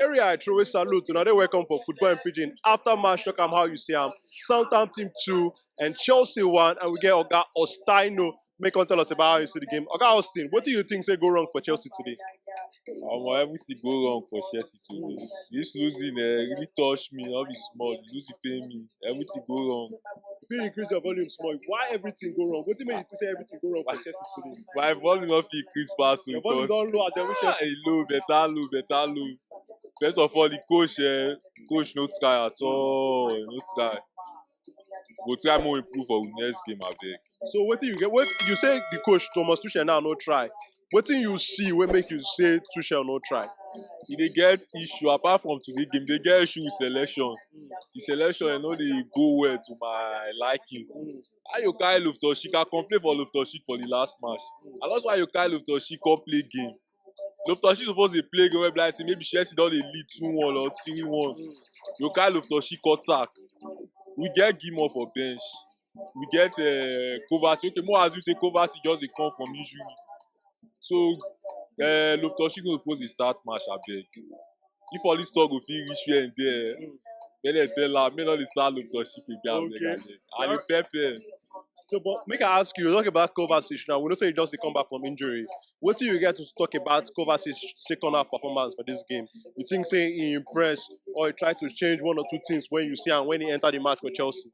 Area I throw a salute. Now they welcome for football and Pidgin. After match, look how you see Southampton 2 and Chelsea 1, and we get Oga Ostaino. Make on tell us about how you see the game. Oga Austin, what do you think say go wrong for Chelsea today? Everything go wrong for Chelsea today. This losing really touched me. Not be small. Losing pain me. Everything go wrong. If you increase your volume small, why everything go wrong? What do you mean you say everything go wrong for Chelsea today? My volume not fit increase pass Your volume don't low at them. low, better low. First of all, the coach no try at all. No try. Go try more improve for the next game, abeg. So what do you get? What you say the coach Thomas Tuchel now no try? What do you see what make you say Tuchel no try? E dey get issue apart from today game, dey get issue with selection. The selection dey go well to my liking. Ayo carry Loftus-Cheek, I complain for Loftus-Cheek for the last match. And that's why you carry Loftus-Cheek come play game. Loftus-Cheek suppose dey play game wey be like say maybe Chelsea don dey lead 2-1 or 3-1. You carry Loftus-Cheek attack. We get Gilmour for bench. We get Kovacic. Okay, more as you say Kovacic just dey come from injury. So Loftus-Cheek no suppose dey start match abeg. If all this talk go fit reach here and there, make dem tell am make no dey start Loftus-Cheek again abeg. And the pepper. So, but make I ask you, talk about Kovacic now. We know say you just come back from injury. What do you get to talk about Kovacic's second half performance for this game? You think say he impressed or he tried to change one or two things when you see him when he entered the match for Chelsea?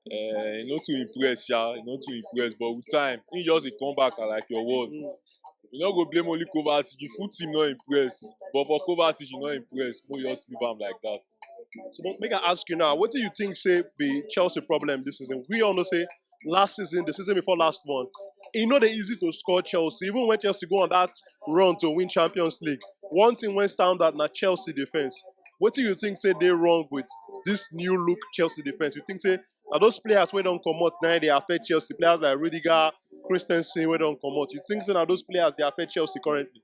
He not too impressed, he not too impressed. But with time, he just dey come back like your word. You no go blame only Kovacic. The full team not impressed, but for Kovacic, you not impressed. But you just leave him like that. So, but make I ask you now, what do you think say be Chelsea problem this season? We all know say last season, the season before last one, it not easy to score Chelsea. Even when Chelsea go on that run to win Champions League, one thing went down that na Chelsea defense. What do you think say they wrong with this new look Chelsea defense? You think say are those players wey don't come out now they affect Chelsea? Players like Rudiger, Christensen wey don't come out. You think say are those players they affect Chelsea currently?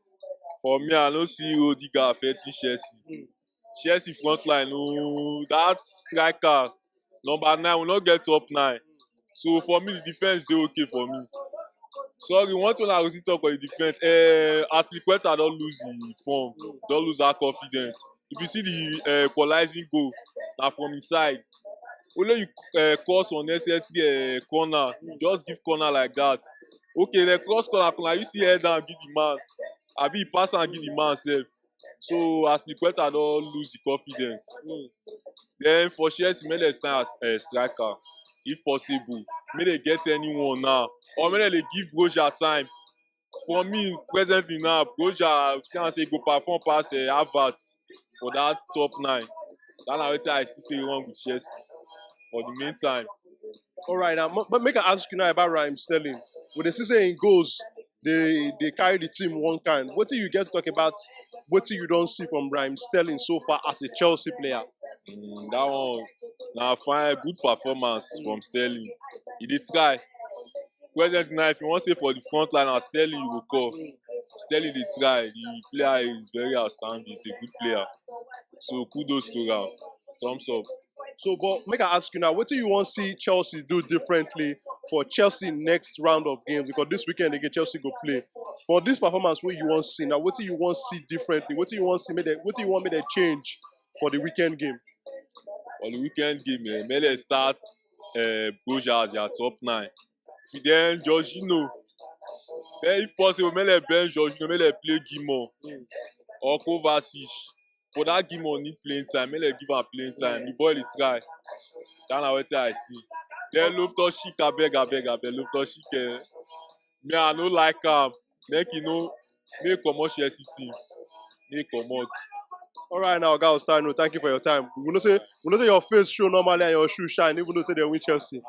For me, I don't see Rudiger affecting Chelsea. Chelsea front line, no, that striker number 9 will not get top 9. So for me, the defense dey okay for me. Sorry, one thing I go still talk for the defense. Aspilicueta don lose the form, don lose that confidence. If you see the equalizing goal, na from inside. Only you cause unnecessary corner, just give corner like that. Okay, the cross corner, you see head down, give the man. Abi he pass and give the man sef. So Aspilicueta don lose the confidence. Then for Chelsea, make dem sign as striker. If possible, may they get anyone now, or may they give Broja time. For me, presently now, Broja say go perform pass Havertz for that top 9. That's what I see say wrong with Chelsea for the meantime. All right, now, but make I ask you now about Raheem Sterling. With the season in goals, they carry the team one kind. What do you get to talk about? What do you don't see from Raheem Sterling so far as a Chelsea player? That one, now fine, good performance from Sterling. He did try. Presently now, if you want to say for the front line, as Sterling you go call. Sterling did try. The player is very outstanding. He's a good player. So kudos to him. Thumbs up. So, but make I ask you now, what do you want to see Chelsea do differently for Chelsea next round of games? Because this weekend again, Chelsea go play. For this performance, what you want to see now? What do you want to see differently? What do you want to see? What do you want me to change for the weekend game? For the weekend game, may they start Broja as their top 9. Then Jorginho. Then if possible, may they bench Jorginho, may they play Gilmour or Kovacic. For that Gilmour need playing time, may they give am playing time. The boy dey try. That's what I see. Then Loftus-Cheek, abeg. Loftus-Cheek, me I no like am. Make he comot Chelsea team. Make comot. All right, now, guys, thank you for your time. We know say your face show normally and your shoe shine, even though say they win Chelsea.